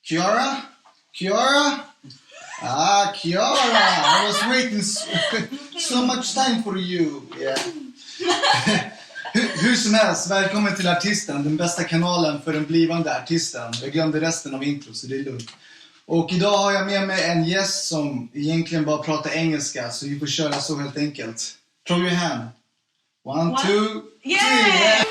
Kiara? Kiara? Ah, Kiara! I was waiting so much time for you. Yeah. Hur som helst, välkommen till Artisten, den bästa kanalen för den blivande artisten. Jag glömde resten av intro, så det är lugnt. Och idag har jag med mig en gäst som egentligen bara pratar engelska, så vi får köra så helt enkelt. Throw your hand. One, two, yeah! three! Yeah.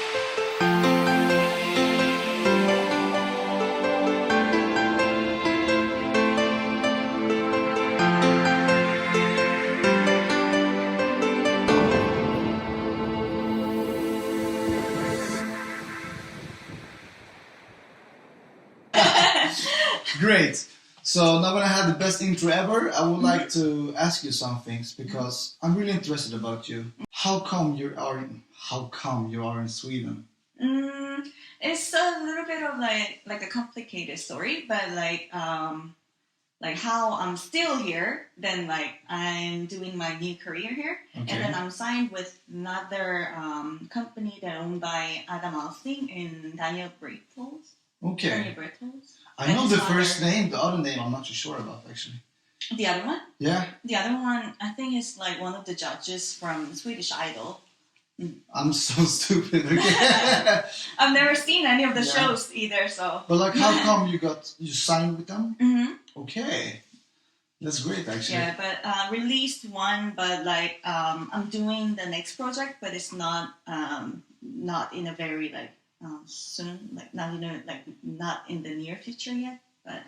Great. So now when I had the best intro ever, I would like to ask you some things because I'm really interested about you. How come you are in Sweden? It's a little bit of like a complicated story, but like how I'm still here, then like I'm doing my new career here, and then I'm signed with another company that owned by Adam and Daniel Brittles. Okay. Daniel Brittles. I know the first name, the other name I'm not too sure about actually. The other one? Yeah. The other one, I think is like one of the judges from Swedish Idol. I'm so stupid. Okay. I've never seen any of the shows either, so. But like, how come you signed with them? Mm-hmm. Okay, that's great actually. Yeah, but released one, but like I'm doing the next project, but it's not in a very like soon, like not in the near future yet, but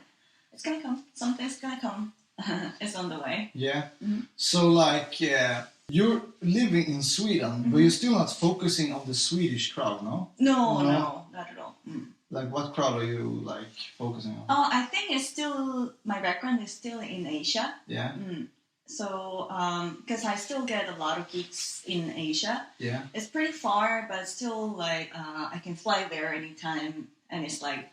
it's gonna come. Something's gonna come. It's on the way. Yeah. Mm-hmm. So like you're living in Sweden, but you're still not focusing on the Swedish crowd, no? No, not at all. Mm. Like what crowd are you like focusing on? Oh, I think it's still my background is still in Asia. Yeah. So because I still get a lot of gigs in Asia. Yeah. It's pretty far, but still like I can fly there anytime, and it's like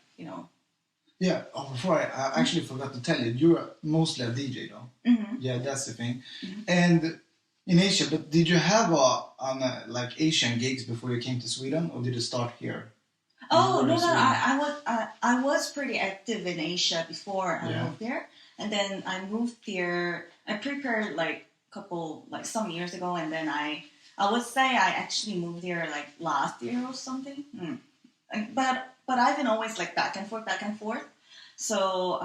Yeah. Oh, before I actually forgot to tell you, you're mostly a DJ though. Mm-hmm. Yeah, that's the thing. Mm-hmm. And in Asia, but did you have like Asian gigs before you came to Sweden, or did you start here? Oh no! I was pretty active in Asia before I moved there, and then I moved here. I prepared like some years ago, and then I would say I actually moved here like last year or something. But I've been always like back and forth. So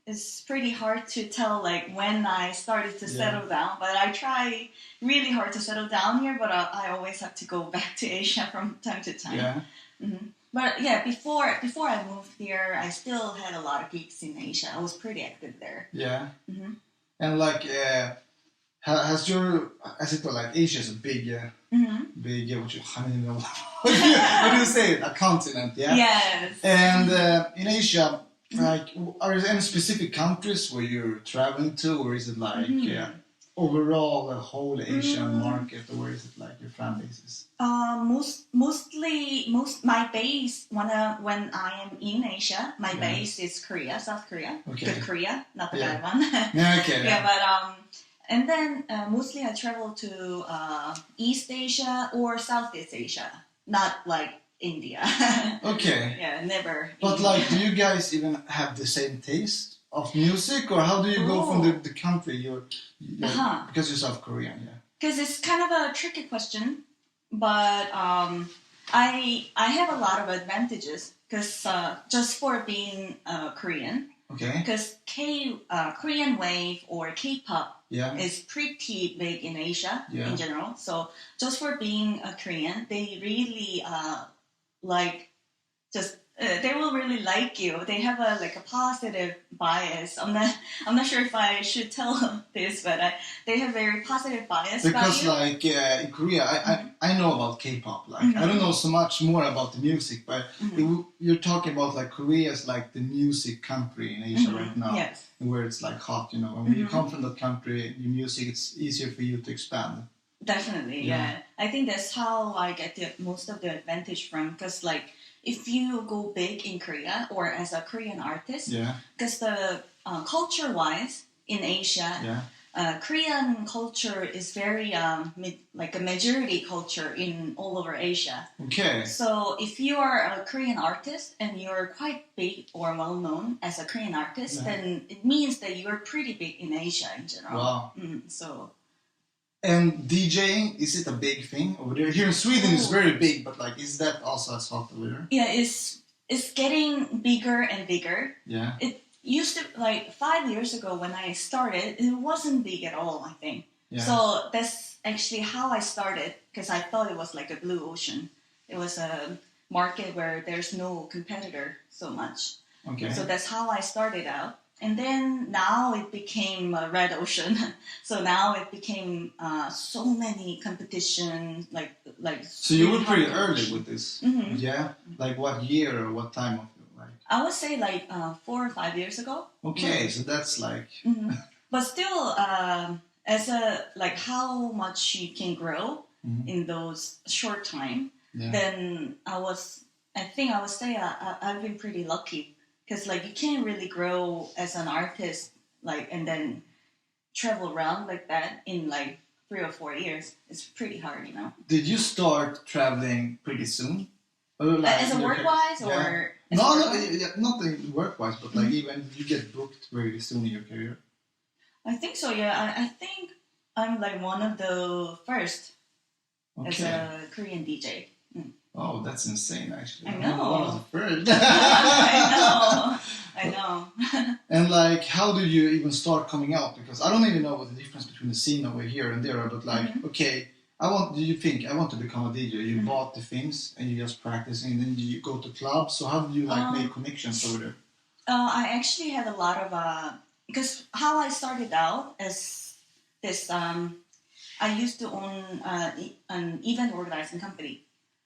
it's pretty hard to tell like when I started to settle down. But I try really hard to settle down here. But I always have to go back to Asia from time to time. Yeah. Mm-hmm. But yeah, before I moved here, I still had a lot of gigs in Asia. I was pretty active there. Yeah. Mm-hmm. And like, as it like Asia is a big, big what do you say? A continent, yeah. Yes. And in Asia, like, are there any specific countries where you're traveling to, or is it like overall the whole Asian market, or where is it like your fan bases? Mostly my base when I am in Asia, my base is Korea, South Korea. Okay. Good Korea, not the bad one. Yeah, okay. Yeah, but and then mostly I travel to East Asia or Southeast Asia, not like India. Okay. Yeah, never. But like, do you guys even have the same taste of music, or how do you go from the country you're because you're South Korean? Yeah. Because it's kind of a tricky question, but I have a lot of advantages because just for being Korean. Okay. Because Korean wave or K-pop is pretty big in Asia in general. So just for being a Korean, they really they will really like you. They have a positive bias. I'm not sure if I should tell this, but they have very positive bias because about you. Like in Korea, I know about K-pop. Like I don't know so much more about the music, but you're talking about like Korea is like the music country in Asia right now, where it's like hot, And when you come from that country, your music, it's easier for you to expand. Definitely, yeah. I think that's how I get most of the advantage from, because like if you go big in Korea or as a Korean artist, because the culture-wise in Asia, Korean culture is very like a majority culture in all over Asia. Okay. So if you are a Korean artist and you're quite big or well known as a Korean artist, then it means that you're pretty big in Asia in general. Wow. So. And DJing, is it a big thing over there? Here in Sweden, it's very big, but like, is that also as hot over there? Yeah, it's getting bigger and bigger. Yeah. It used to, like 5 years ago when I started, it wasn't big at all, I think. Yeah. So that's actually how I started, because I thought it was like a blue ocean. It was a market where there's no competitor so much. Okay. So that's how I started out. And then now it became a red ocean. So now it became so many competitions, like. So you were pretty early with this, yeah? Like what year or what time of your life? I would say like 4 or 5 years ago. Okay, so that's like. But still, as a like how much you can grow in those short time, then I think I would say I've been pretty lucky. Because like you can't really grow as an artist like and then travel around like that in like 3 or 4 years. It's pretty hard, you know. Did you start traveling pretty soon? Or like, as a work-wise or? No, not work-wise, but like even you get booked very soon in your career. I think so. Yeah, I think I'm like one of the first as a Korean DJ. Oh, that's insane, actually. I know. One of the first. I know. And like, how do you even start coming out? Because I don't even know what the difference between the scene over here and there. But like, okay, do you think I want to become a DJ? You bought the things and you just practicing, and then you go to clubs. So how do you like make connections over there? I actually had a lot of because how I started out as this. I used to own an event organizing company.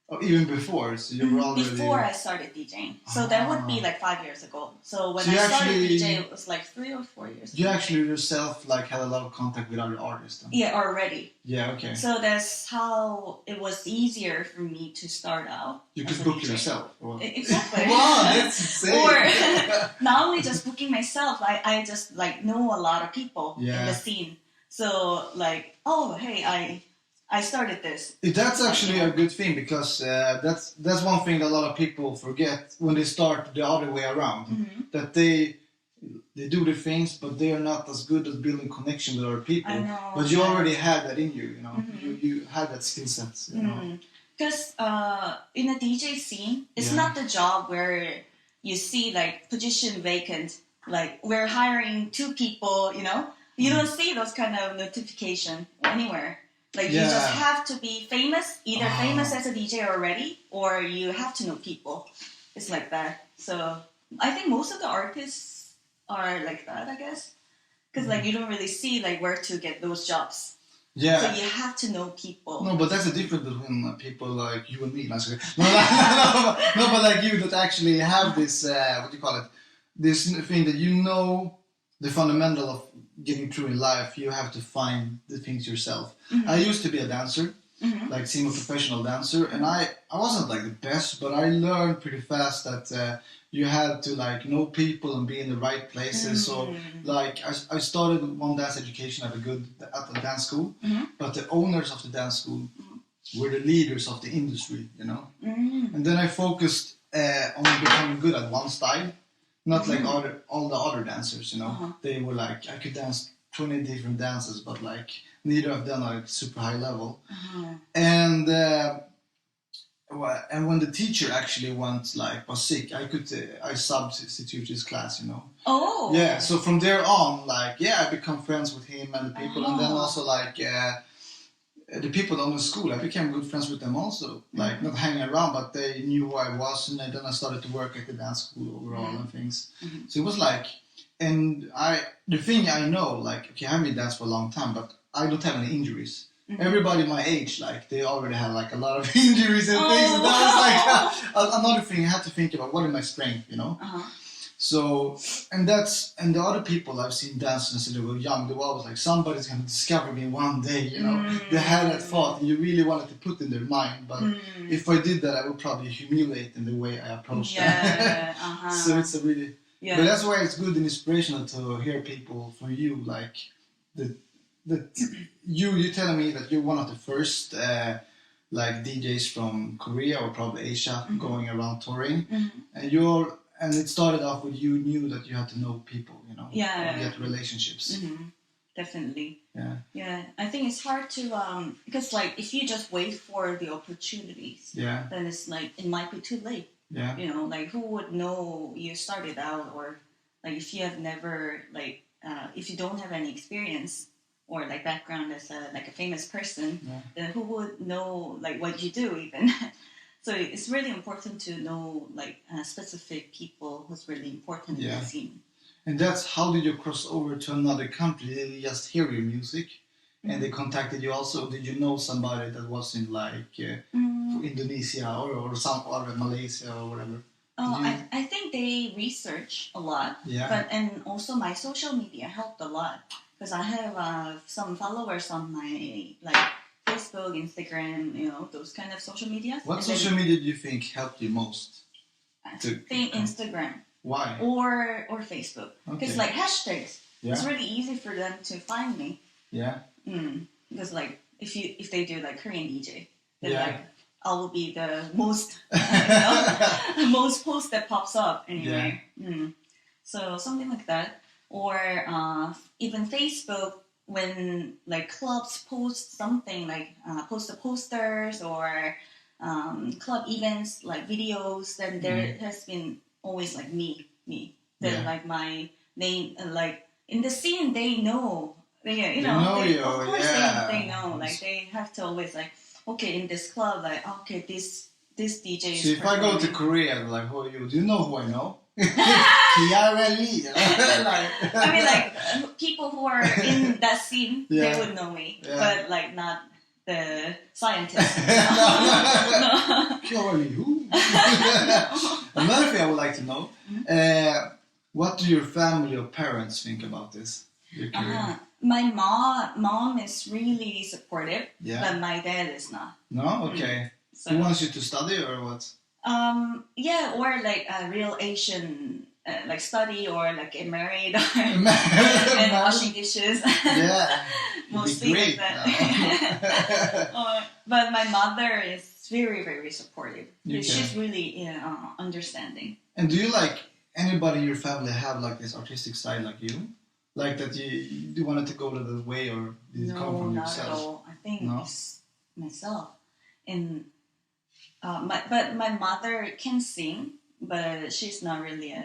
Oh, even before, so you were already... Before I started DJing. So that would be like 5 years ago. So when I started DJing, it was like 3 or 4 years ago. You actually yourself like had a lot of contact with other artists then? Yeah, already. Yeah, okay. So that's how it was easier for me to start out. You could book yourself? Or... Exactly. Wow, that's insane! Or not only just booking myself, I just like know a lot of people in the scene. So like, oh, hey, I started this. That's actually a good thing, because that's one thing that a lot of people forget when they start the other way around. That they do the things, but they are not as good at building connection with other people. I know, but you already had that in you, you know. You had that skill set, you know. Because in a DJ scene, it's not the job where you see like position vacant, like we're hiring 2 people, you know. You don't see those kind of notification anywhere. Like you just have to be famous, either famous as a DJ already, or you have to know people. It's like that. So I think most of the artists are like that, I guess. Because like you don't really see like where to get those jobs. Yeah. So you have to know people. No, but that's the difference between people like you and me. No, but like you that actually have this, what do you call it? This thing that you know the fundamental of getting through in life. You have to find the things yourself. I used to be a dancer, like semi-professional dancer, and I wasn't like the best, but I learned pretty fast that you had to like know people and be in the right places. So like I started one dance education at a dance school, but the owners of the dance school were the leaders of the industry, you know. And then I focused on becoming good at one style. Not like all the other dancers, you know. They were like, I could dance 20 different dances, but like neither of them are like super high level. And when the teacher actually was sick, I substitute his class, you know. Oh. Yeah. So from there on, like I become friends with him and the people, and then also like the people on the school, I became good friends with them also. Like not hanging around, but they knew who I was, and then I started to work at the dance school overall and things. So it was like, and the thing I know, like, okay, I haven't been dancing for a long time, but I don't have any injuries. Everybody my age, like, they already have like a lot of injuries and things, and that was like another thing I had to think about. What is my strength, you know? So, and the other people I've seen dancing since they were young, they were always like, somebody's going to discover me one day, you know. They had that thought, and you really wanted to put in their mind, but if I did that, I would probably humiliate in the way I approached them. So it's a really, but that's why it's good and inspirational to hear people from you, like, that you telling me that you're one of the first like DJs from Korea or probably Asia going around touring, and it started off with you knew that you had to know people, you know, get relationships. Definitely. Yeah. I think it's hard to because like if you just wait for the opportunities, then it's like it might be too late. Yeah. You know, like who would know you started out, or like if you have never like if you don't have any experience or like background as a famous person, then who would know like what you do even? So it's really important to know like specific people who's really important in the scene. And that's how did you cross over to another country? Did you just hear your music and they contacted you also? Did you know somebody that was in like Indonesia or some other Malaysia or whatever? I think they research a lot, and also my social media helped a lot because I have some followers on my like Facebook, Instagram, you know, those kind of social media. What social media do you think helped you most? I think Instagram. Why? Or Facebook. Because like hashtags, it's really easy for them to find me. Yeah. Because like if they do like Korean DJ, then like I will be the most the most post that pops up anyway. So something like that, or even Facebook when like clubs post something like post the posters or club events like videos, then there has been always like me. Then like my name, like in the scene they know. You know you. Of course they know. Like they have to always like, okay, in this club, like okay, this DJ is. So if I go to Korea, like who are you? Do you know who I know? Kiara Lee. I mean, like people who are in that scene, they would know me, but like not the scientist. No. Kiara Lee, who? Another thing I would like to know: what do your family or parents think about this? Your career? My mom is really supportive, but my dad is not. No, okay. So he wants you to study or what? Or like a real Asian, like study or like get married and washing dishes. Yeah, mostly great, like that. But my mother is very, very supportive. Okay. She's really understanding. And do you like anybody in your family have like this artistic side like you? Like that you wanted to go to the way, or did it come from yourself? No, not at all. I think it's myself. And but my mother can sing, but she's not really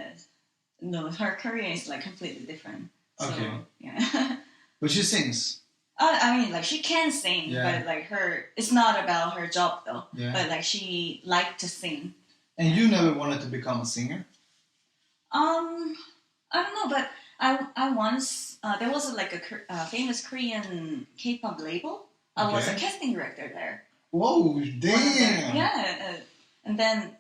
her career is like completely different. Okay. So, yeah. But she sings. I mean, like she can sing, but like it's not about her job though. Yeah. But like she liked to sing. And you never wanted to become a singer? I don't know, but I once there was like a famous Korean K-pop label. I was a casting director there. Whoa, damn! And then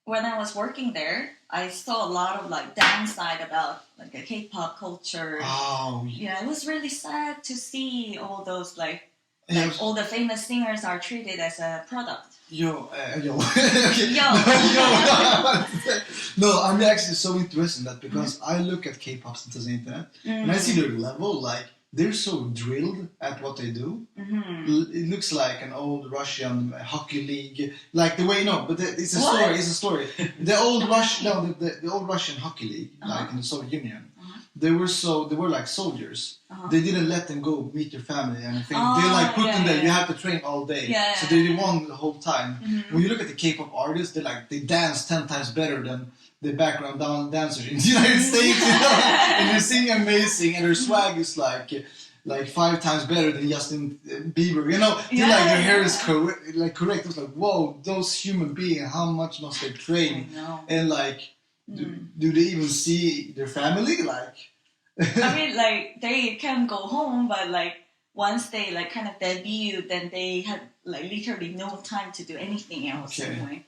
when I was working there, I saw a lot of like downside about like a K-pop culture. Oh, yeah, it was really sad to see all those like all the famous singers are treated as a product. Yo. Okay. Yo. No, I'm actually so interested in that because I look at K-pop since the internet and I see their level, like they're so drilled at what they do. It looks like an old Russian hockey league, like the way but it's a story. It's a story. The old Russian, the old Russian hockey league, like in the Soviet Union. They were like soldiers. They didn't let them go meet their family and anything. They like put them there. You have to train all day. So they won the whole time. When you look at the K-pop artists, they dance 10 times better than the background dancers in the United States. You know? And they sing amazing, and their swag is like 5 times better than Justin Bieber. You know, their hair is correct. It's like, whoa, those human beings, how much must they train? And like. Do they even see their family? Like, I mean, like they can go home, but like once they like kind of debut, then they have like literally no time to do anything else anyway.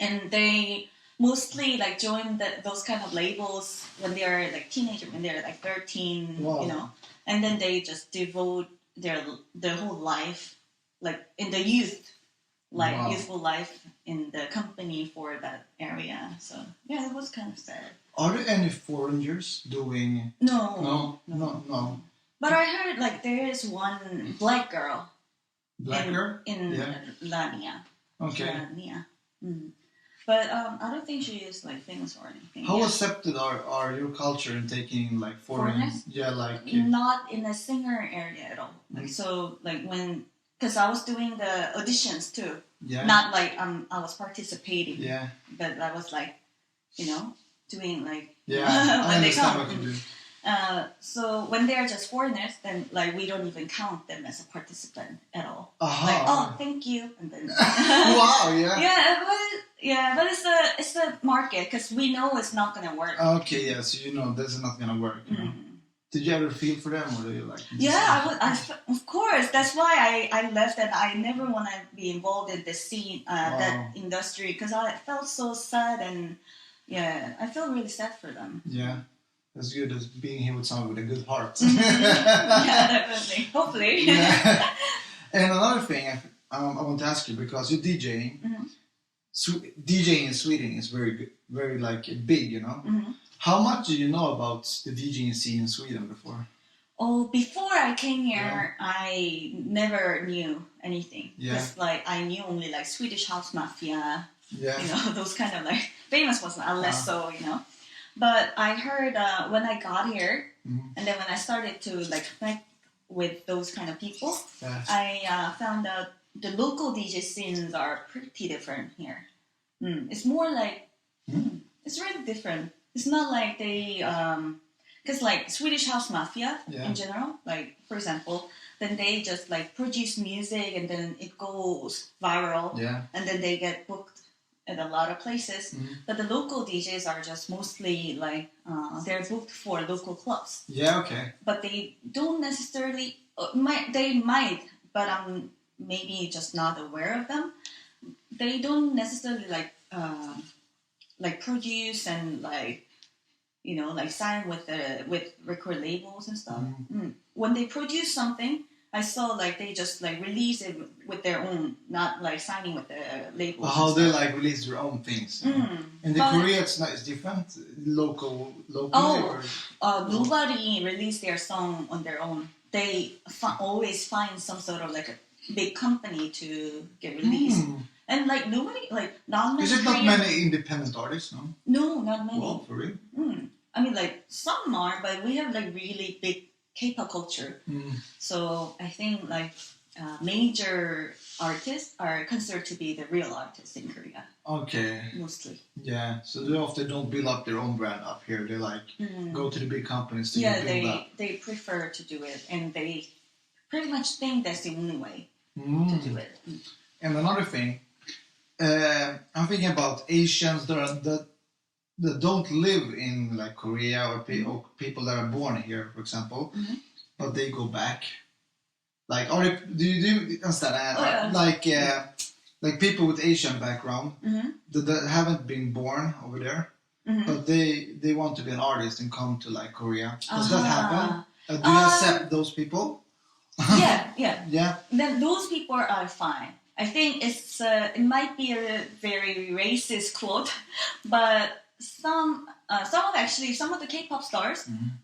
And they mostly like join those kind of labels when they are like teenagers, when they're like 13, you know, and then they just devote their whole life like in the youthful life in the company for that area. So yeah, it was kind of sad. Are there any foreigners doing? No. But I heard like there is one black girl. In Lania. Okay. Lania. But I don't think she is like famous or anything. How accepted are your culture in taking like foreigners? Yeah, like not in a singer area at all. Like so, like because I was doing the auditions too. Yeah. Not like I was participating. Yeah. But I was like, doing like I understand what you do. So when they're just foreigners, then like we don't even count them as a participant at all. Like, thank you, and then wow, but it's the market because we know it's not gonna work. Okay, yeah, so this is not gonna work. You know? Did you ever feel for them, or do you like? Yeah, of course. That's why I left, and I never want to be involved in the scene, that industry, because I felt so sad, and I felt really sad for them. Yeah. As good as being here with someone with a good heart. Yeah, definitely. Hopefully. Yeah. And another thing I want to ask you, because you're DJing. DJing in Sweden is very good, very like big, How much do you know about the DJing scene in Sweden before? Oh, before I came here, I never knew anything. Because like I knew only like Swedish House Mafia, those kind of like famous ones, unless But I heard when I got here, and then when I started to like connect with those kind of people, I found out the local DJ scenes are pretty different here. It's more like it's really different. It's not like they because like Swedish House Mafia in general, like for example, then they just like produce music and then it goes viral, and then they get booked at a lot of places, but the local DJs are just mostly like they're booked for local clubs. Yeah, okay. But they don't necessarily. They might, but I'm maybe just not aware of them. They don't necessarily like produce and like like sign with record labels and stuff. When they produce something, I saw like they just like release it with their own, not like signing with the labels. How they like release their own things. In Korea, it's different. Local. Nobody released their song on their own. They always find some sort of like a big company to get released. And like nobody, like not many. Is it not many independent artists? No. No, not many. Well, for real. I mean, like some are, but we have like really big K-pop culture. So I think like major artists are considered to be the real artists in Korea. Okay. Mostly. Yeah. So they often don't build up their own brand up here. They like go to the big companies to build up. They prefer to do it, and they pretty much think that's the only way to do it. And another thing, I'm thinking about Asians that don't live in like Korea or people that are born here, for example, but they go back. Like, do you understand? Like people with Asian background that haven't been born over there, but they want to be an artist and come to like Korea. Does that happen? Do you accept those people? Yeah. Then those people are fine. I think it might be a very racist quote, but some of the K-pop stars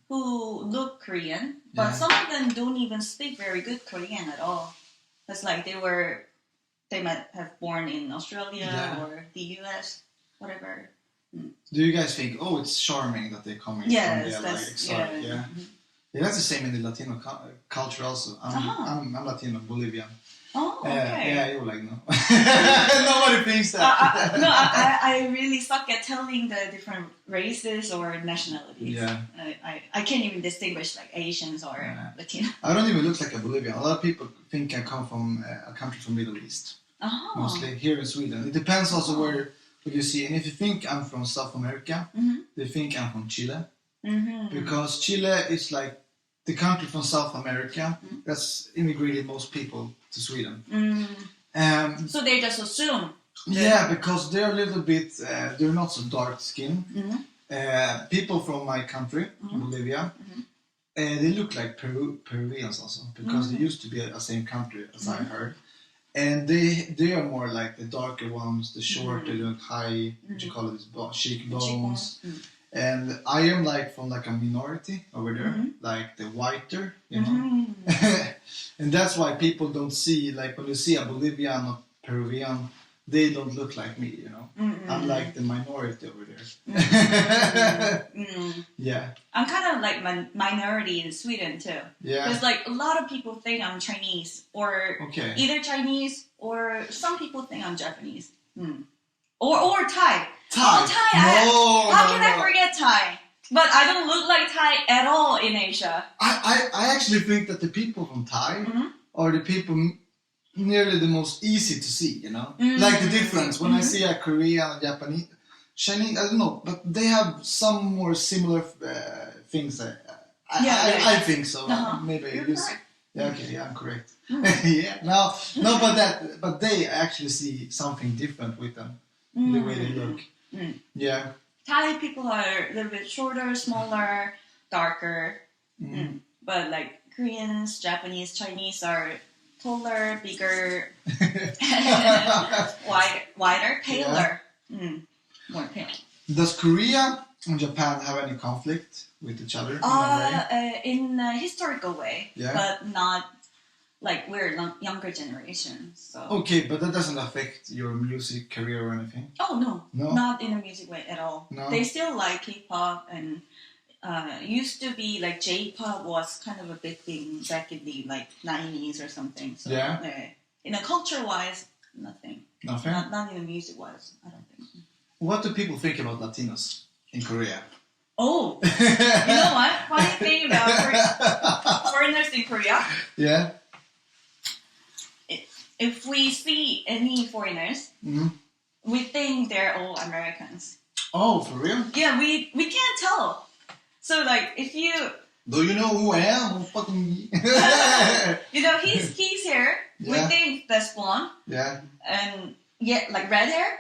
who look Korean, but some of them don't even speak very good Korean at all. It's like they might have born in Australia or the US, whatever. Do you guys think, it's charming that they're coming from there, like exotic? Yeah, that's the same in the Latino culture also. I'm Latino, Bolivian. Oh, okay. Yeah, you're like, no. Nobody thinks that. No, I really suck at telling the different races or nationalities. Yeah. I can't even distinguish like Asians or Latino. I don't even look like a Bolivian. A lot of people think I come from a country from Middle East. Mostly here in Sweden. It depends also where you see. And if you think I'm from South America, they think I'm from Chile. Because Chile is like the country from South America that's immigrated most people to Sweden. So they just assume. Yeah, because they're a little bit, they're not so dark skinned. People from my country, Bolivia, they look like Peruvians also, because they used to be a same country, as I heard. And they are more like the darker ones, the short, they look high, what you call it, cheekbones. And I am like from like a minority over there, like the whiter, you know. And that's why people don't see, like when you see a Bolivian or Peruvian, they don't look like me, you know. I'm like the minority over there. Yeah. I'm kind of like minority in Sweden too. Yeah. Because like a lot of people think I'm Chinese or either Chinese or some people think I'm Japanese. Or Thai. Thai. Oh, Thai. How can I forget Thai? But I don't look like Thai at all in Asia. I actually think that the people from Thai are the people nearly the most easy to see, you know? Like the difference when I see a Korean, a Japanese, Chinese, I don't know, but they have some more similar things. I think so. Maybe You're correct. Yeah, okay, yeah, I'm correct. But they actually see something different with them, the way they look. Yeah. Thai people are a little bit shorter, smaller, darker. But like Koreans, Japanese, Chinese are taller, bigger, wider, paler. More pale. Does Korea and Japan have any conflict with each other? In a historical way, but not like we're younger generation. So. Okay, but that doesn't affect your music career or anything? Oh, no. Not in a music way at all. No. They still like K-pop and used to be like J-pop was kind of a big thing back in the like 90s or something. So, in a culture-wise, nothing. Nothing? Not in the music-wise, I don't think. What do people think about Latinos in Korea? Oh, you know what? Funny thing about foreigners in Korea. Yeah. If we see any foreigners, we think they're all Americans. Oh, for real? Yeah, we can't tell. So like, if you... Do you know who I am? Fucking... you know, he's here. We think that's blonde. Yeah. And like red hair.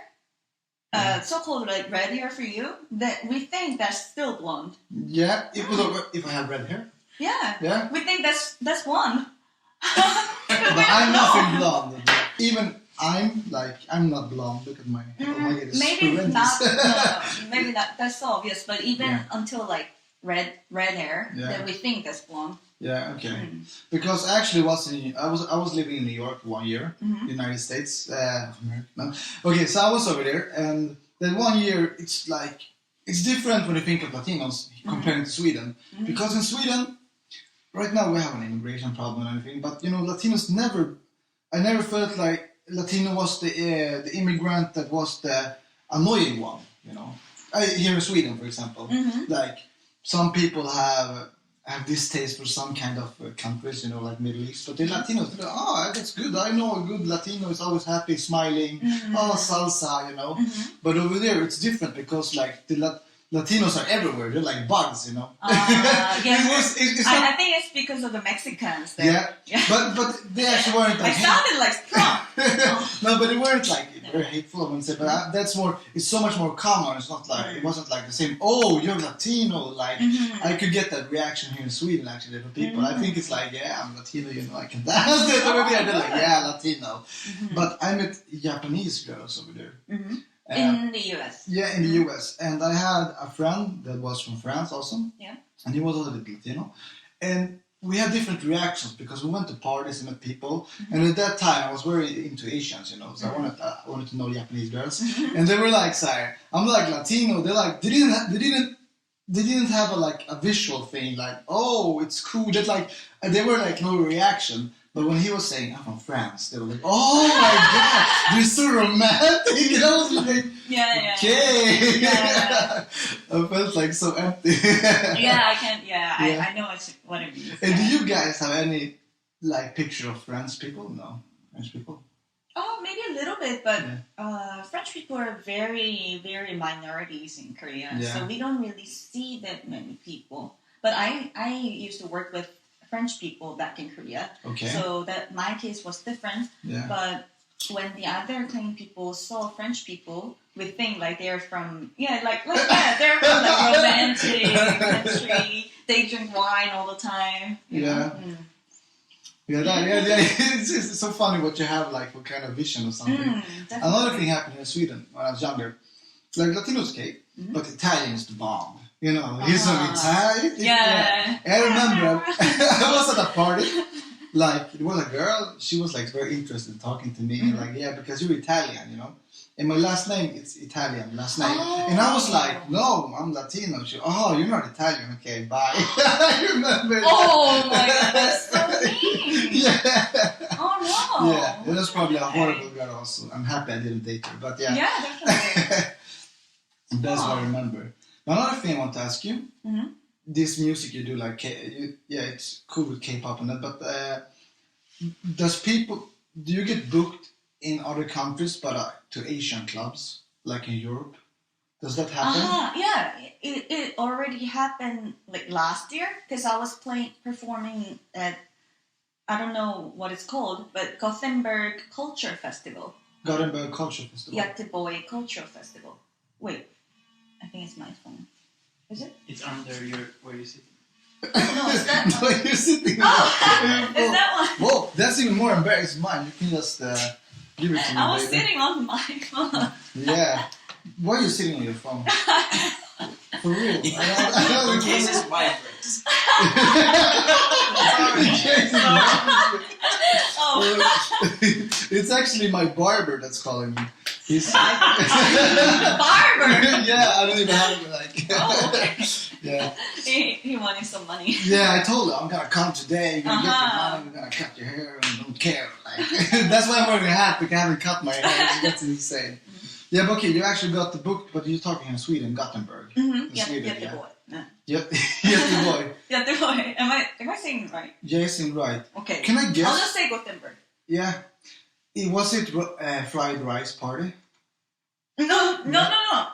So-called like red hair for you. That we think that's still blonde. Yeah, if I have red hair. Yeah. Yeah. We think that's blonde. But I'm nothing blonde. Even I'm not blonde. Look at my hair. Oh my God, it's maybe horrendous. not. No, maybe not. That's so obvious. But even until like red hair, then we think that's blonde. Yeah. Okay. Because actually, I was living in New York 1 year, United States of America. No. Okay, so I was over there, and then 1 year it's different when you think of Latinos compared to Sweden, because in Sweden. Right now we have an immigration problem and everything, but you know, Latinos I never felt like Latino was the immigrant that was the annoying one, you know. Here in Sweden, for example, like some people have distaste for some kind of countries, you know, like Middle East, but the Latinos, they're like, that's good, I know a good Latino is always happy, smiling, salsa, you know. But over there it's different because like the Latinos are everywhere. They're like bugs, you know. I think it's because of the Mexicans. There. Yeah. But they actually weren't like. I sounded like strong. No, but they weren't like very hateful. I wouldn't say, but that's more. It's so much more common. It's not like it wasn't like the same. Oh, you're Latino. Like I could get that reaction here in Sweden actually for people. I think it's like, yeah, I'm Latino. You know, I can dance. They're like, yeah, Latino. But I met Japanese girls over there. In the US. Yeah, in the US. And I had a friend that was from France also. Yeah. And he was a little bit Latino. And we had different reactions because we went to parties and met people. And at that time I was very into Asians, you know. So I wanted to know Japanese girls. And they were like, sorry, I'm like Latino. They're like, they didn't have a visual thing like, oh, it's cool. That like, they were like no reaction. But when he was saying, I'm from France, they were like, oh my God, you're so romantic. And I was like, okay. Yeah. I felt like so empty. I know what it means. And do you guys have any like picture of French people? No, French people? Oh, maybe a little bit, but French people are very, very minorities in Korea. Yeah. So we don't really see that many people. But I used to work with French people back in Korea. Okay. So that my case was different. Yeah. But when the other Korean people saw French people, we think like they're from they're from like romantic country. They drink wine all the time. Yeah. It's so funny what you have like what kind of vision or something. Another thing happened in Sweden when I was younger. Like Latinos, okay, but Italian is the bomb. You know, he's from Italian. Yeah. I remember I was at a party. Like, it was a girl, she was like very interested in talking to me. Like, yeah, because you're Italian, you know. And my last name, it's Italian last name. And I was like, no, I'm Latino. She, you're not Italian. Okay, bye. I remember Oh my God, that's so mean. Yeah. Oh no. Yeah, it was probably a horrible girl also. I'm happy I didn't date her, but yeah. Yeah, definitely. That's what I remember. Another thing I want to ask you, this music you do, like, it's cool with K-pop and that, but do you get booked in other countries, but to Asian clubs, like in Europe? Does that happen? Yeah, it already happened like last year, because I was performing at, I don't know what it's called, but Gothenburg Culture Festival. Gothenburg Culture Festival. Göteborg Culture Festival. Wait, I think it's my phone. Is it? It's under where you're sitting. No, is that one? No, you're sitting. Is that one? Whoa, that's even more embarrassing. Mine. You can just give it to me. I was baby. sitting on my phone. Yeah. Why are you sitting on your phone? For real? I know In case it's my friends. It's actually my barber that's calling me. He's Barber. Yeah, I don't even have it like. Oh, okay. Yeah. He wanted some money. Yeah, I told her I'm gonna come today. You're gonna get your money. We're gonna cut your hair, and I don't care. Like, that's why I'm wearing a hat because I haven't cut my hair. That's insane. Yeah, but okay, you actually got the book, but you're talking in Sweden, Gothenburg. In Sweden, Göteborg. Göteborg. Göteborg. Am I saying it right? Yeah, you're saying right. Okay. Can I guess? I'll just say Gothenburg. Yeah. Was it fried rice party? No.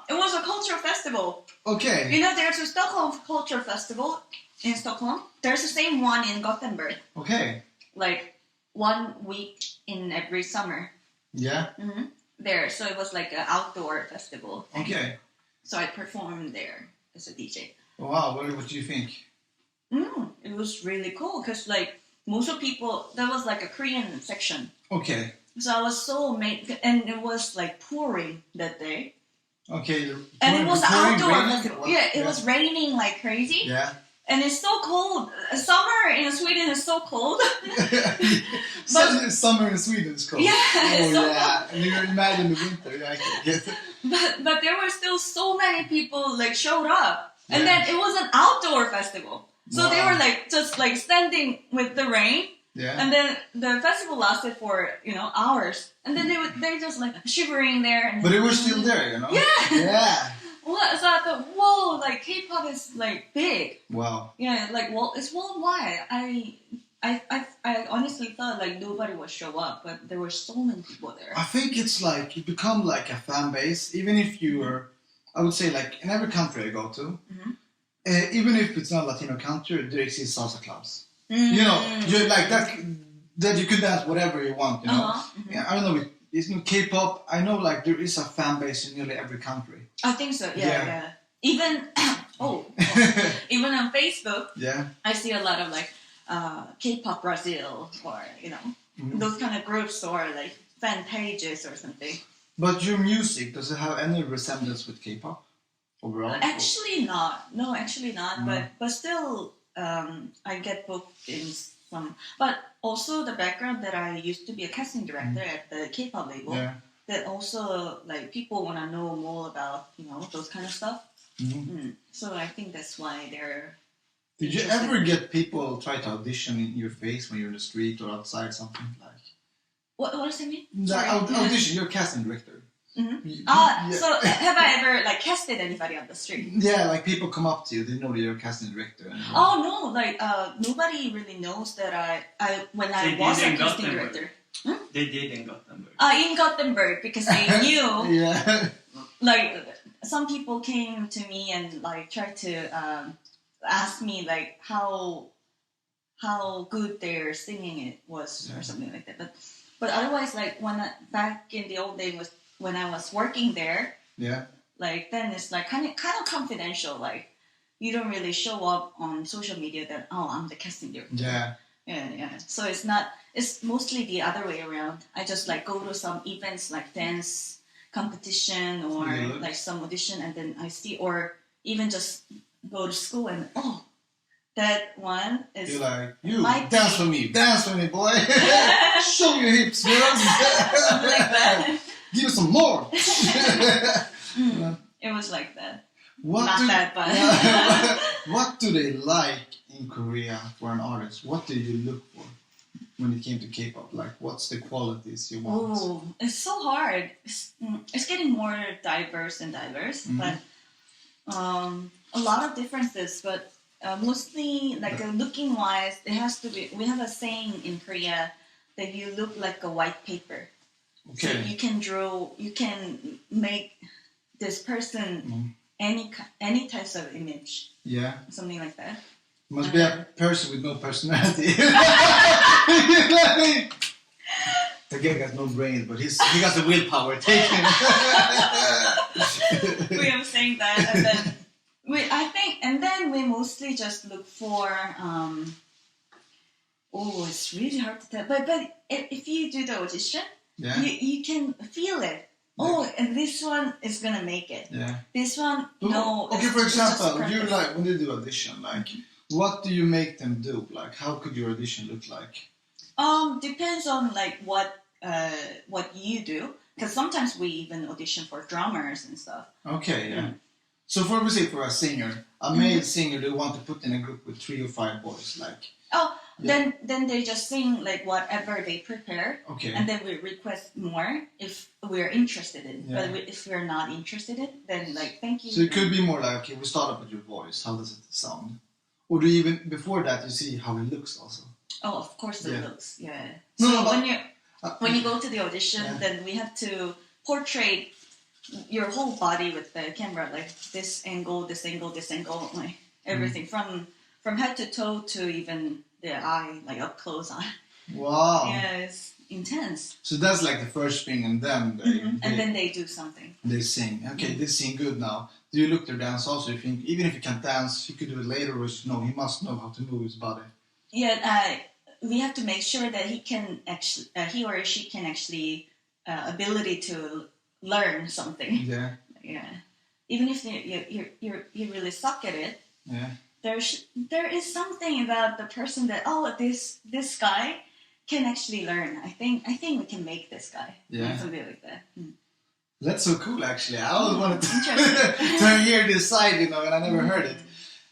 It was a culture festival. Okay. You know, there's a Stockholm Culture Festival in Stockholm. There's the same one in Gothenburg. Okay. Like 1 week in every summer. Yeah. There, so it was like an outdoor festival. Okay. So I performed there as a DJ. Wow. What do you think? It was really cool because like most of people, there was like a Korean section. Okay. So I was so amazed, and it was like pouring that day. Okay. And it was outdoor. Raining? Yeah, it was raining like crazy. Yeah. And it's so cold. Summer in Sweden is so cold. Summer in Sweden is cold. Yeah. Oh so yeah. cold. And you're imagine the winter. Yeah, I can get it. But there were still so many people like showed up, and then it was an outdoor festival. So they were like just like standing with the rain. Yeah. And then the festival lasted for hours, and then they just like shivering there. And but they were still there, you know. Yeah. Yeah. Well, so I thought, whoa, like K-pop is like big. Wow. Yeah, like it's worldwide. I honestly thought like nobody would show up, but there were so many people there. I think it's like you become like a fan base, even if you are. I would say like in every country I go to, even if it's not a Latino country, there exists salsa clubs. You know, you're like that you can dance whatever you want. You know, yeah, I don't know. It's in K-pop. I know like there is a fan base in nearly every country. I think so. Yeah. Even even on Facebook, I see a lot of like K-pop Brazil or those kind of groups or like fan pages or something. But your music, does it have any resemblance with K-pop overall? Actually not. No, actually not. But still, I get booked in some. But also the background that I used to be a casting director at the K-pop label. Yeah. That also like people want to know more about those kind of stuff. So I think that's why they're. Did you ever get people try to audition in your face when you're in the street or outside something like? What does it mean? Audition. You're a casting director. So have I ever like casted anybody on the street? Yeah, like people come up to you, they know that you're a casting director. Oh no, like nobody really knows that I when I was a casting director. They did in Gothenburg. In Gothenburg because they knew. Yeah. Like some people came to me and like tried to ask me like how good their singing it was or something like that. But otherwise, like back in the old days when I was working there, like then it's like kind of confidential. Like you don't really show up on social media that I'm the casting director. Yeah. So it's not. It's mostly the other way around. I just like go to some events like dance competition or like some audition, and then I see, or even just go to school and that one is. You're like, you dance for me, boy. Show your hips, girls. Something like that. Give us some more. It was like that. What do they like in Korea for an artist? What do you look for when it came to K-pop? Like, what's the qualities you want? Oh, it's so hard. It's getting more diverse, but a lot of differences. But mostly, like looking wise, it has to be. We have a saying in Korea that you look like a white paper. Okay. So you can draw. You can make this person. Any types of image. Yeah. Something like that. Must be a person with no personality. The guy got no brains, but he got the willpower. Take him. We are saying that, and then we mostly just look for. It's really hard to tell. But if you do the audition, you can feel it. And this one is gonna make it. Yeah. This one, no. Okay, for example, you like when you do audition, like, what do you make them do? Like, how could your audition look like? Depends on like what you do, because sometimes we even audition for drummers and stuff. Okay, yeah. So for a singer, a male singer, they want to put in a group with 3 or 5 boys, like. Then they just sing like whatever they prepare, and then we request more if we're interested in. But if we're not interested in, then like thank you. So it could be more like, okay, we start up with your voice. How does it sound? Or do you even before that you see how it looks also? Oh, of course it looks. Yeah. So when you go to the audition, then we have to portray your whole body with the camera, like this angle, like everything from head to toe to even the eye, like up close on. Wow. Yeah, it's intense. So that's like the first thing, and then then they do something. They sing. Okay, they sing good now. Do you look their dance also? You think even if you can't dance, you could do it later, or he must know how to move his body. Yeah, we have to make sure that he or she can actually ability to learn something. Yeah. Yeah. Even if you really suck at it. Yeah. There is something about the person that this guy can actually learn. I think we can make this guy. Yeah. Something like that. That's so cool, actually. I always wanted to hear this side, and I never heard it.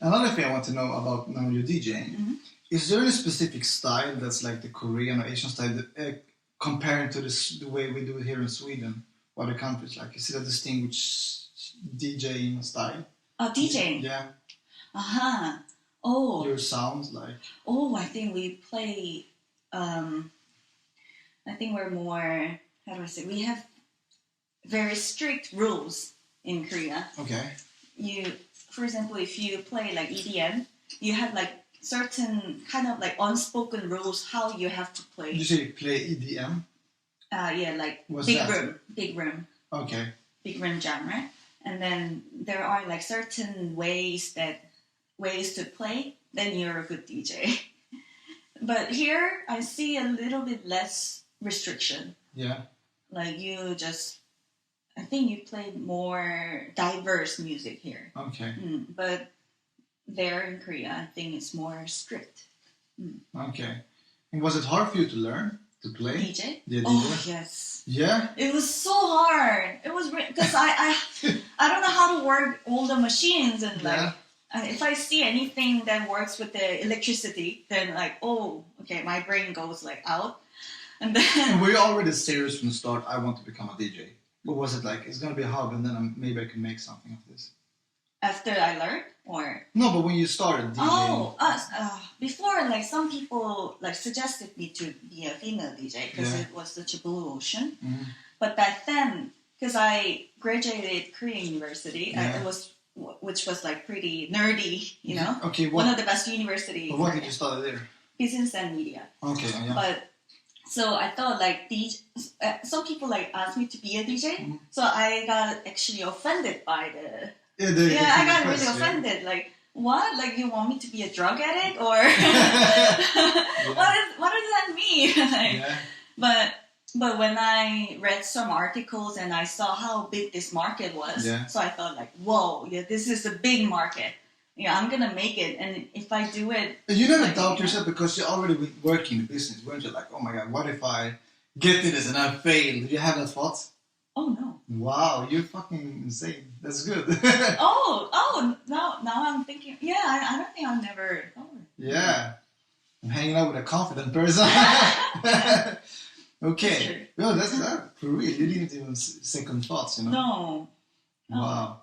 Another thing I want to know about now you're DJing. Is there a specific style that's like the Korean or Asian style comparing to the way we do it here in Sweden or other countries? Like, is it a distinguished DJing style? DJing? Yeah. Your sounds like? I think we play. I think we're more. How do I say? We have very strict rules in Korea. Okay. For example, if you play like EDM, you have like certain kind of like unspoken rules how you have to play. Did you say you play EDM? Yeah, like What's big that? Big room. Okay. Big room genre, and then there are like certain ways to play, then you're a good DJ. But here, I see a little bit less restriction. Yeah. Like I think you play more diverse music here. Okay. But there in Korea, I think it's more strict. Okay. And was it hard for you to learn to play? DJ? Yeah, DJ? Oh, yes. Yeah? It was so hard. It was because I don't know how to work all the machines and like if I see anything that works with the electricity, then like my brain goes like out. And then were you already serious from the start? I want to become a DJ. Or was it like it's gonna be a hobby and then maybe I can make something of this? After I learned, or no, but when you started DJing. Before, like some people like suggested me to be a female DJ because it was such a blue ocean. But back then, because I graduated Korean University, which was like pretty nerdy, you know. Okay. One of the best universities. But what did you study there? Business and media. Okay. Yeah. But so I thought like some people like asked me to be a DJ, so I got actually offended by the. I got really offended. Like, what? Like, you want me to be a drug addict, or what does that mean? But But when I read some articles and I saw how big this market was, so I thought like, whoa, yeah, this is a big market. Yeah, I'm gonna make it, and if I do it, you never doubt yourself because you're already working the business, weren't you? Like, oh my god, what if I get in this and I fail? Did you have that thought? Oh no! Wow, you're fucking insane. That's good. Now I'm thinking. Yeah, I don't think I'll never. Yeah, I'm hanging out with a confident person. Okay, well, that's for real. You didn't even second thoughts, you know? No. Wow.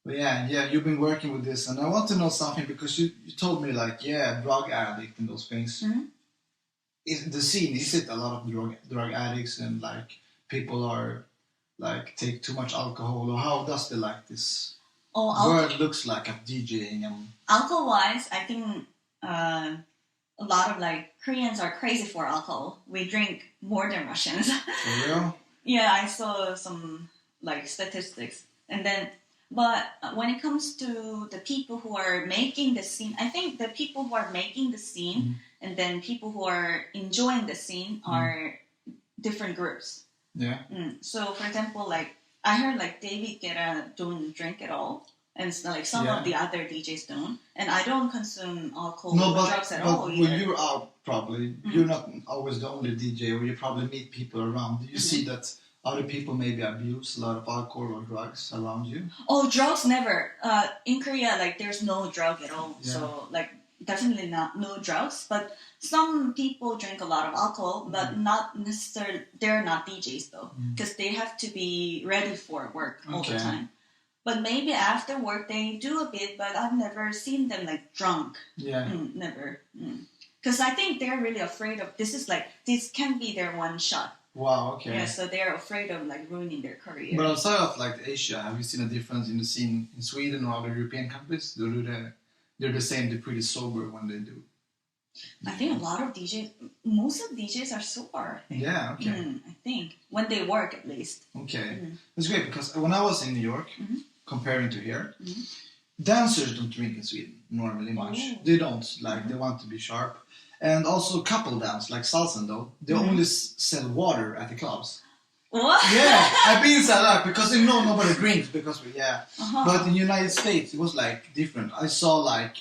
But yeah, you've been working with this, and I want to know something because you told me like, drug addict and those things. Mm-hmm. The scene, is it a lot of drug addicts and like people are like take too much alcohol, or how does this world looks like of DJing and alcohol-wise? I think a lot of like Koreans are crazy for alcohol. We drink more than Russians. For real? Yeah, I saw some like statistics, and then. But when it comes to the people who are making the scene, I think the people who are making the scene and then people who are enjoying the scene are different groups. Yeah. So, for example, like I heard like David Guetta don't drink at all, and like some of the other DJs don't, and I don't consume alcohol or drugs at all either. When you're out, probably you're not always the only DJ, or you probably meet people around. Do you see that? Other people maybe abuse a lot of alcohol or drugs around you? Oh, drugs never. In Korea, like there's no drug at all. Yeah. So like definitely no drugs. But some people drink a lot of alcohol, but not necessarily. They're not DJs though, because they have to be ready for work all the time. But maybe after work they do a bit, but I've never seen them like drunk. Yeah, never. Because I think they're really afraid of this can be their one shot. Wow, okay. Yeah, so they're afraid of like ruining their career. But outside of like Asia, have you seen a difference in the scene in Sweden or other European countries? They're the same, they're pretty sober when they do. I think a lot of DJs, most of DJs are sober. Yeah, okay. I think, when they work at least. Okay, that's great because when I was in New York, comparing to here, dancers don't drink in Sweden normally much. They don't, like they want to be sharp. And also couple dance, like salsa though, they only sell water at the clubs. What? Yeah, I've been inside that because they know nobody drinks because But in the United States, it was like different. I saw like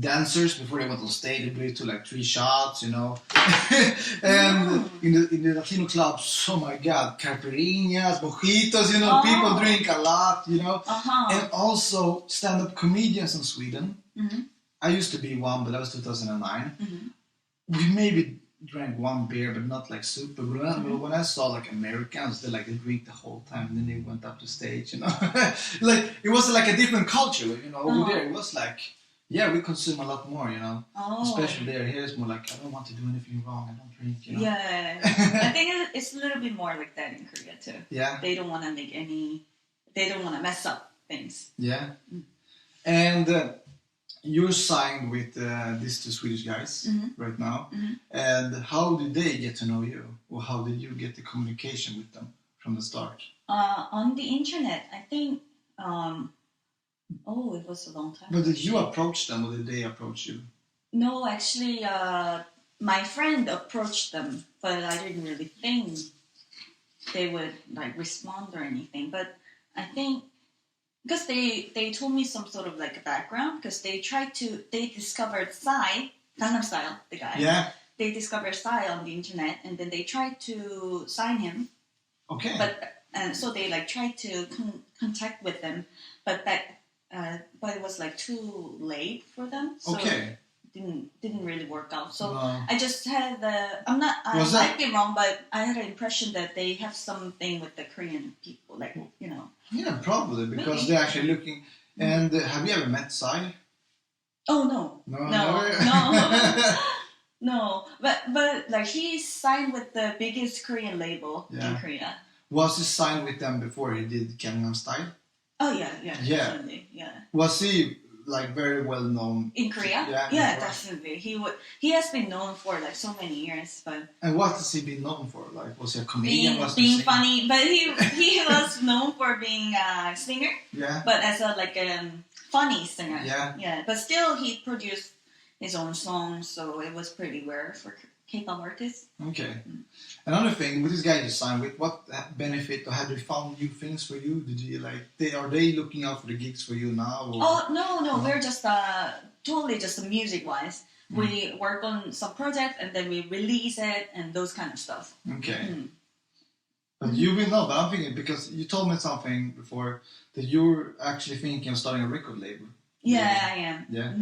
dancers before they went on stage, they took like 3 shots, you know. And in the Latino clubs, oh my God, caipirinhas, mojitos, you know, people drink a lot, you know. And also stand-up comedians in Sweden. I used to be one, but that was 2009. We maybe drank 1 beer, but not like super. But when I saw like Americans, they drink the whole time, and then they went up the stage, you know. Like it was like a different culture, you know. Over there, it was like, we consume a lot more, you know. Especially there. Here it's more like I don't want to do anything wrong. I don't drink, you know. Yeah, I think it's a little bit more like that in Korea too. Yeah. They don't want to they don't want to mess up things. Yeah. And. You're signed with these 2 Swedish guys right now. And how did they get to know you? Or how did you get the communication with them from the start? On the internet, I think, it was a long time. But did you approach them or did they approach you? No, actually, my friend approached them, but I didn't really think they would respond or anything. But I think, because they told me some sort of a background, because they discovered Psy, Gangnam Style, the guy. Yeah. They discovered Psy on the internet, and then they tried to sign him. Okay. And so they tried to contact with them, but it was too late for them. So didn't really work out. So I just had I might be wrong, but I had an impression that they have something with the Korean people, you know. Yeah, probably because they're actually looking. And have you ever met Psy? Oh no. No. But he signed with the biggest Korean label in Korea. Was he signed with them before he did Gangnam Style? Oh yeah, definitely, yeah. Was he very well known in Korea? Yeah, definitely. He has been known for so many years, but. And what has he been known for? Was he a comedian? Being funny, but he was known for being a singer. Yeah. But as a funny singer. Yeah. Yeah, but still he produced his own songs, so it was pretty rare K-pop artists. Okay. Another thing, with this guy you signed with, what benefit or have they found new things for you? Did you are they looking out for the gigs for you now? Or? Oh, no, we're just totally just music-wise. We work on some projects and then we release it and those kind of stuff. Okay. But you will know, but I'm thinking, because you told me something before, that you're actually thinking of starting a record label. Yeah, I am. Yeah?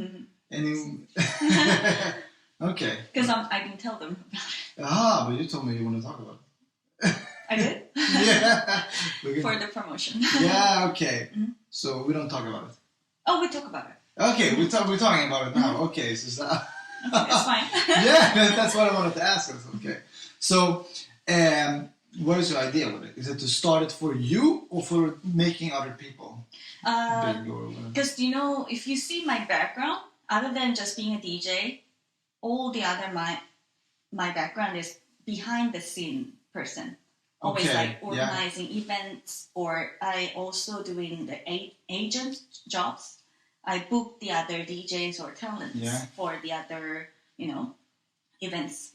Okay. Because I didn't tell them about it. But you told me you want to talk about it. I did? Yeah. For the promotion. Yeah, okay. So we don't talk about it. Oh, we talk about it. Okay, we're talking about it now. Okay, so that... Okay, that's fine. Yeah, that's what I wanted to ask. Okay. So, what is your idea with it? Is it to start it for you or for making other people big or whatever? Because, if you see my background, other than just being a DJ, all the other my background is behind the scene person. Always organizing events, or I also doing the agent jobs. I book the other DJs or talents for the other, events.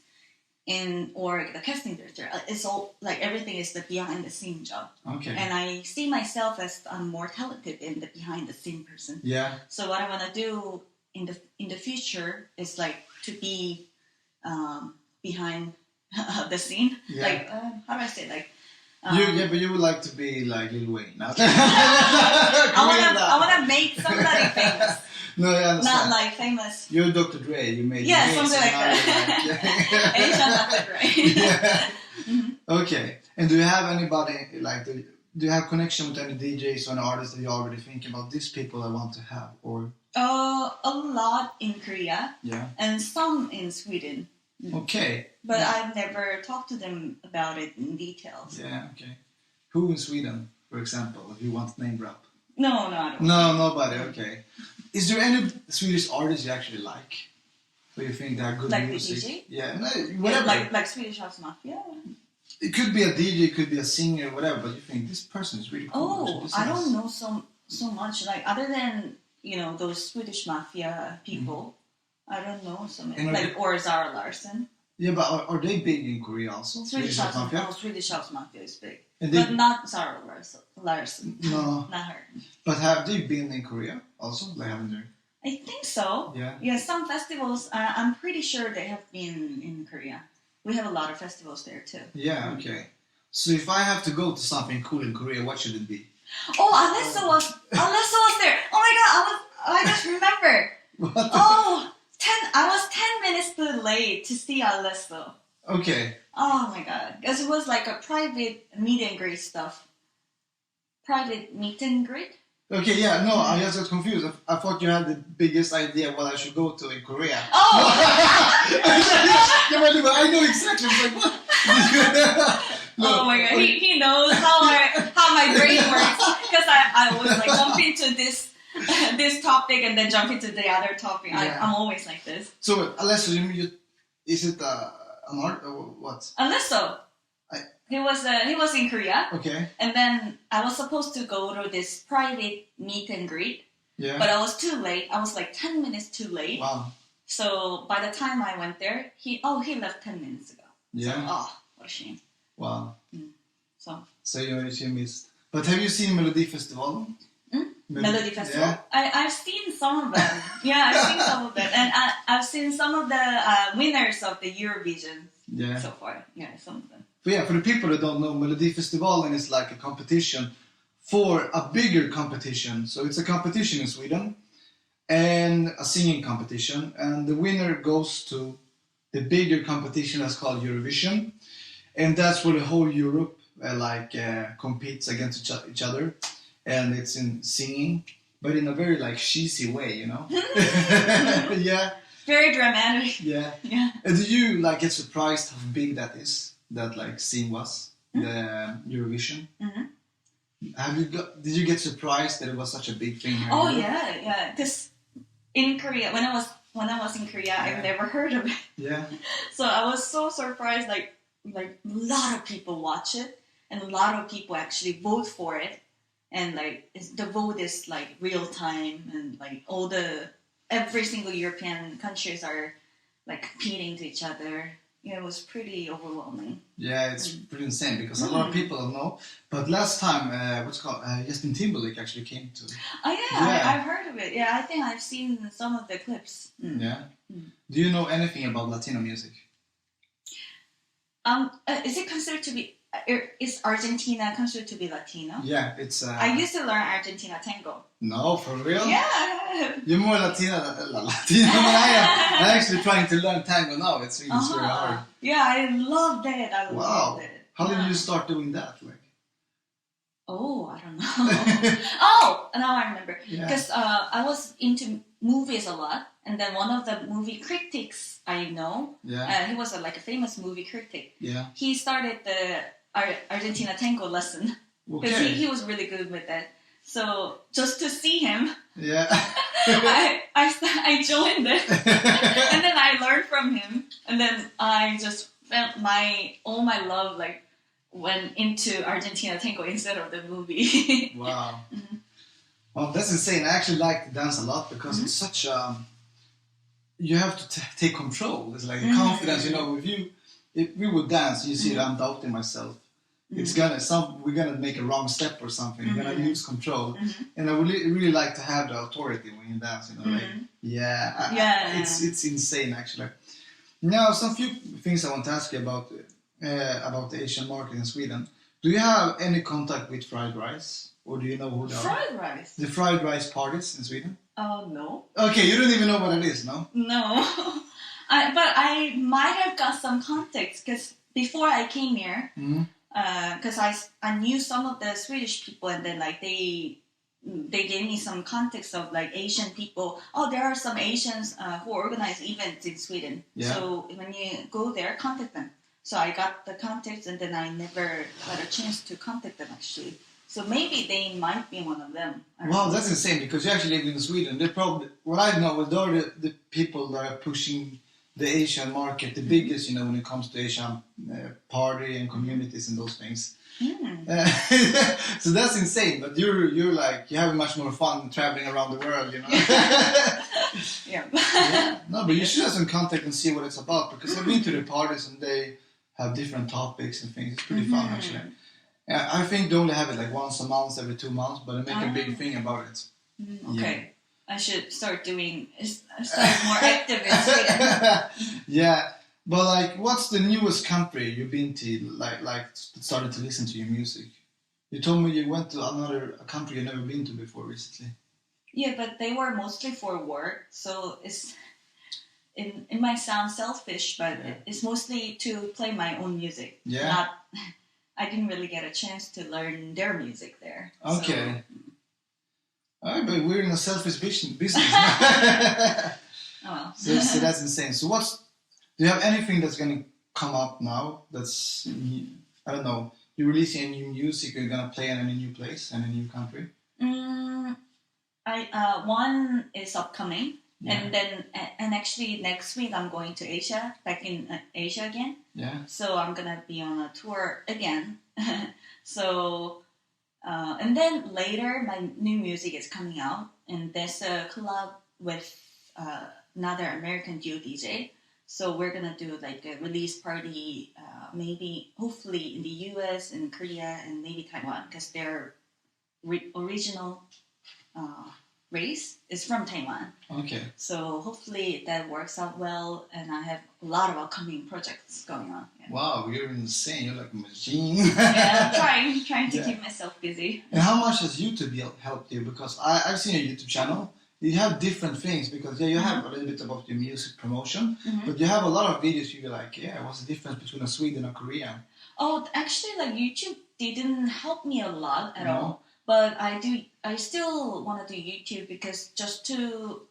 Or the casting director. It's all everything is the behind the scene job. Okay. And I see myself as I'm more talented in the behind the scene person. Yeah. So what I want to do in the future is to be behind the scene. Yeah. How do I say but you would like to be like Lil Wayne. I wanna make somebody famous. No, I understand. Not famous. You're Dr. Dre. You made something like that. Asian Dr. Dre. Yeah. Okay. And do you have anybody do you have connection with any DJs or any artists that you're already thinking about? These people I want to have, or? A lot in Korea. Yeah. And some in Sweden. Okay. But I've never talked to them about it in details. Yeah. Okay. Who in Sweden, for example, if you want to name drop? No, I don't. No, nobody. Okay. Is there any Swedish artists you actually like? So you think they are good music? The DJ? Yeah, whatever. Like Swedish House Mafia. It could be a DJ, it could be a singer, whatever. But you think this person is really cool. I don't know so much. Other than those Swedish Mafia people, I don't know so many. Or Zara Larsson. Yeah, but are they big in Korea also? Swedish House Mafia. Oh, Swedish House Mafia is big. But not Zara Larsson. No. Not her. But have they been in Korea also? Haven't they? I think so. Yeah. Yeah, some festivals, I'm pretty sure they have been in Korea. We have a lot of festivals there too. Yeah, okay. So if I have to go to something cool in Korea, what should it be? Oh, Alessa was there. Oh my god, I just remember. What? I was 10 minutes too late to see Alessa. Okay. Oh my god, because it was a private meet and greet stuff. Private meet and greet? Okay, yeah, no, I just got confused. I thought you had the biggest idea what I should go to in Korea. Oh! I know exactly. What? No. Oh my god, he knows how my brain works. Because I was jumping to this topic and then jump into the other topic. Yeah. I'm always like this. So, Alessa, is it an art or what? Alessa. He was in Korea. Okay. And then I was supposed to go to this private meet and greet. Yeah. But I was too late. I was 10 minutes too late. Wow. So by the time I went there, he left 10 minutes ago. Yeah. So, what a shame. Wow. So you missed. But have you seen Melody Festival? Melody Festival? Yeah. I've seen some of them. Yeah, I've seen some of them. And I've seen some of the winners of the Eurovision so far. Yeah, some of them. But yeah, for the people that don't know, Melody Festival is like a competition for a bigger competition. So it's a competition in Sweden and a singing competition. And the winner goes to the bigger competition that's called Eurovision. And that's where the whole Europe competes against each other. And it's in singing, but in a very cheesy way, Yeah. Very dramatic. Yeah. Yeah. And do you get surprised how big that is? That scene was the Eurovision. Mm-hmm. Did you get surprised that it was such a big thing here? Oh yeah. Because in Korea, when I was in Korea, I've never heard of it. Yeah. So I was so surprised. A lot of people watch it, and a lot of people actually vote for it, and the vote is real time, and every single European countries are competing to each other. yeah, it was pretty overwhelming. Yeah, it's pretty insane because a lot of people don't know. But last time, Justin Timberlake actually came to. Oh yeah, I've heard of it. Yeah, I think I've seen some of the clips. Yeah. Do you know anything about Latino music? Is it considered to be? Is Argentina considered to be Latino? Yeah, it's. I used to learn Argentina tango. No, for real? Yeah. You're more Latina than Latina than I am. I'm actually trying to learn tango now. It's really very hard. Yeah, I loved it. I loved it. How did you start doing that? Like? Oh, I don't know. Oh, now I remember. Because I was into movies a lot, and then one of the movie critics I know, he was like a famous movie critic. Yeah. He started the Argentina tango lesson because he was really good with it. So just to see him, I joined it, and then I learned from him, and then I just felt all my love like went into Argentina tango instead of the movie. Wow. Well, that's insane. I actually like to dance a lot because it's such you have to take control. It's like confidence, you know. If we would dance, you see that I'm doubting myself. It's we're gonna make a wrong step or something. We're gonna lose control, and I would really like to have the authority when you dance. You know, it's insane actually. Now, some few things I want to ask you about the Asian market in Sweden. Do you have any contact with fried rice, or do you know who they are? Fried rice. The fried rice parties in Sweden. Oh no. Okay, you don't even know what it is, no? No, but I might have got some context because before I came here. Because I knew some of the Swedish people, and then like they gave me some context of like Asian people. Oh, there are some Asians who organize events in Sweden. Yeah. So when you go there, contact them. So I got the contacts, and then I never got a chance to contact them actually. So maybe they might be one of them. Wow, that's insane because you actually live in Sweden. They're probably what I know. They're the people that are pushing the Asian market, the biggest, you know, when it comes to Asian party and communities and those things. So that's insane. But you're like you have much more fun traveling around the world, you know. Yeah. No, but you should have some contact and see what it's about because I've been to the parties and they have different topics and things. It's pretty fun actually. I think they only have it like once a month, every 2 months, but they make a big thing about it. Okay. Yeah. I should start more active in Sweden. Yeah, but like, what's the newest country you've been to? Like started to listen to your music. You told me you went to a country you've never been to before recently. Yeah, but they were mostly for work, so it might sound selfish, but it's mostly to play my own music. Yeah. I didn't really get a chance to learn their music there. Okay. So, but we're in a selfish business. Oh. So that's insane. So do you have anything that's going to come up now that's, I don't know, you're releasing a new music, you're going to play in a new place, in a new country? One is upcoming. Yeah. And actually next week I'm going to Asia, back in Asia again. Yeah. So I'm going to be on a tour again. So... and then later, my new music is coming out, and there's a collab with another American duo DJ. So we're gonna do like a release party, maybe hopefully in the US and Korea and maybe Taiwan, because their original race is from Taiwan. Okay. So hopefully that works out well, and I have a lot of upcoming projects going on. Yeah. Wow, you're insane! You're like a machine. Yeah, I'm trying to keep myself busy. And how much has YouTube helped you? Because I've seen your YouTube channel. You have different things because you have a little bit about your music promotion, but you have a lot of videos. You're like, what's the difference between a Sweden and a Korean? Oh, actually, like YouTube didn't help me a lot at all. But I still want to do YouTube because just to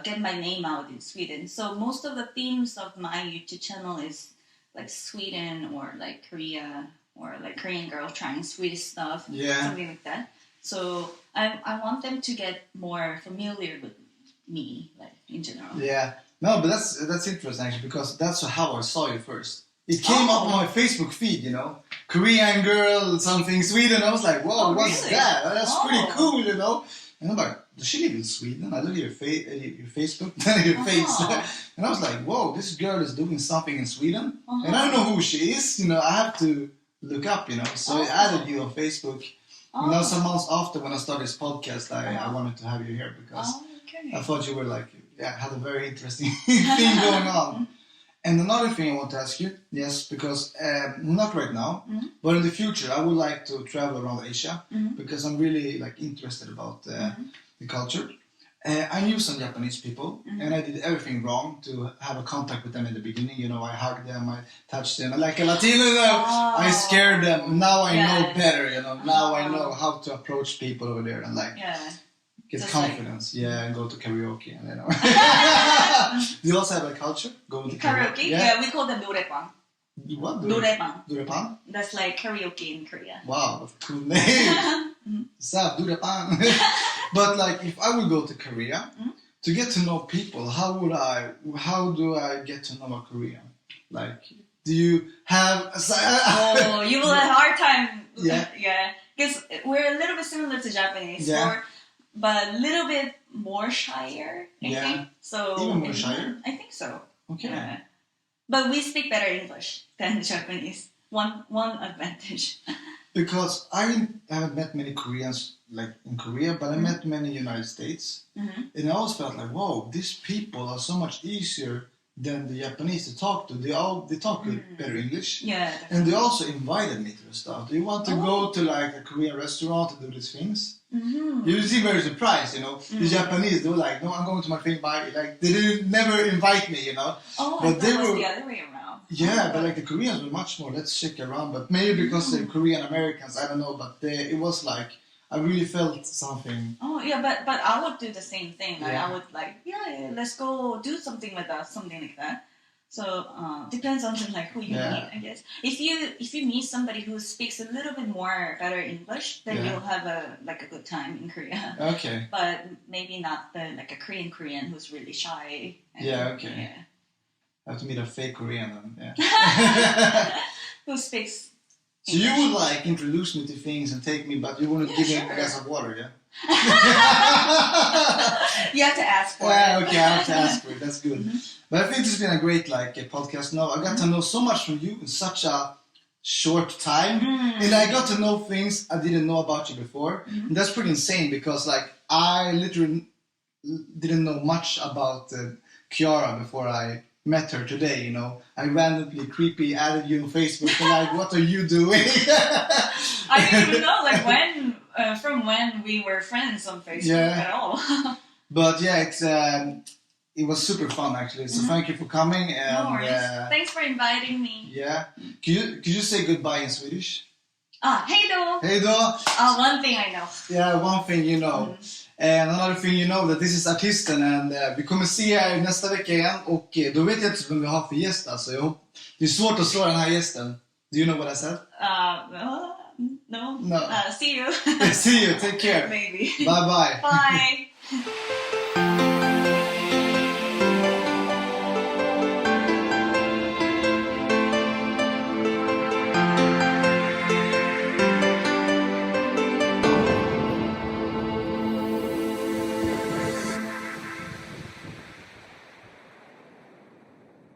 get my name out in Sweden. So most of the themes of my YouTube channel is like Sweden or like Korea or like Korean girl trying Swedish stuff, something like that. So I want them to get more familiar with me, like in general. Yeah, no, but that's interesting actually because that's how I saw you first. It came up on my Facebook feed, you know, Korean girl, something Sweden. I was like, whoa, what's that? That's pretty cool, you know. And I'm like, does she live in Sweden? I look at your Facebook, your face. And I was like, whoa, this girl is doing something in Sweden. And I don't know who she is. You know, I have to look up, you know. So I added you on Facebook. You know, some months after when I started this podcast, I wanted to have you here because I thought you were like, had a very interesting thing going on. And another thing I want to ask you, yes, because not right now, but in the future, I would like to travel around Asia because I'm really like interested about the culture. I knew some Japanese people, and I did everything wrong to have a contact with them in the beginning. You know, I hugged them, I touched them, like a Latino, I scared them. Now I know better, you know. Now I know how to approach people over there and like get just confidence, and go to karaoke, and you know. Do you also have a culture? Go to karaoke? Yeah, we call them 노래방. What? 노래방. That's like karaoke in Korea. Wow, that's a cool name. What's up, 노래방? But like, if I would go to Korea to get to know people, how do I get to know a Korean? Like, do you have? You will have a hard time. Yeah, because we're a little bit similar to Japanese, but a little bit more shyer. I think so. Even more shyer? I think so. Okay. But we speak better English than Japanese. One advantage. Because I haven't met many Koreans like in Korea, but I met many in the United States. And I always felt like, whoa, these people are so much easier than the Japanese to talk to. They talk better English. Yeah. And they also invited me to the stuff. Do you want to go to like a Korean restaurant to do these things? You seem very surprised, you know. The Japanese, they were like, no, I'm going to my thing, bye. Like, they didn't never invite me, you know. But they were the other way around. Yeah, but like the Koreans were much more, let's check around. But maybe because they're Korean Americans, I don't know. But it was like, I really felt something. Oh, yeah, but I would do the same thing. Like, I would like, let's go do something with us, something like that. So, depends on like who you meet, I guess. If you meet somebody who speaks a little bit more better English, then you'll have a good time in Korea. Okay. But maybe not like a Korean who's really shy. Okay. I have to meet a fake Korean then, who speaks So English. You would like introduce me to things and take me, but you wouldn't give me a glass of water, You have to ask for it. Okay, I have to ask for it. That's good. But I think this has been a great podcast. Now I got to know so much from you in such a short time, and I got to know things I didn't know about you before. And that's pretty insane because like I literally didn't know much about Kiara before I met her today. You know, I randomly creepy added you on Facebook and like, what are you doing? I didn't even know like from when we were friends on Facebook at all. But it was super fun actually. So thank you for coming. And, no worries. Thanks for inviting me. Yeah. Could you say goodbye in Swedish? Hej då. Hej då. One thing I know. Yeah, one thing you know. And another thing you know that this is Artisten and vi kommer se här nästa vecka igen och då vet jag inte vem vi har för gäst alltså. Det är svårt att slå den här gästen. Do you know what I said? No. See you. See you. Take care. Maybe. Bye bye. Bye.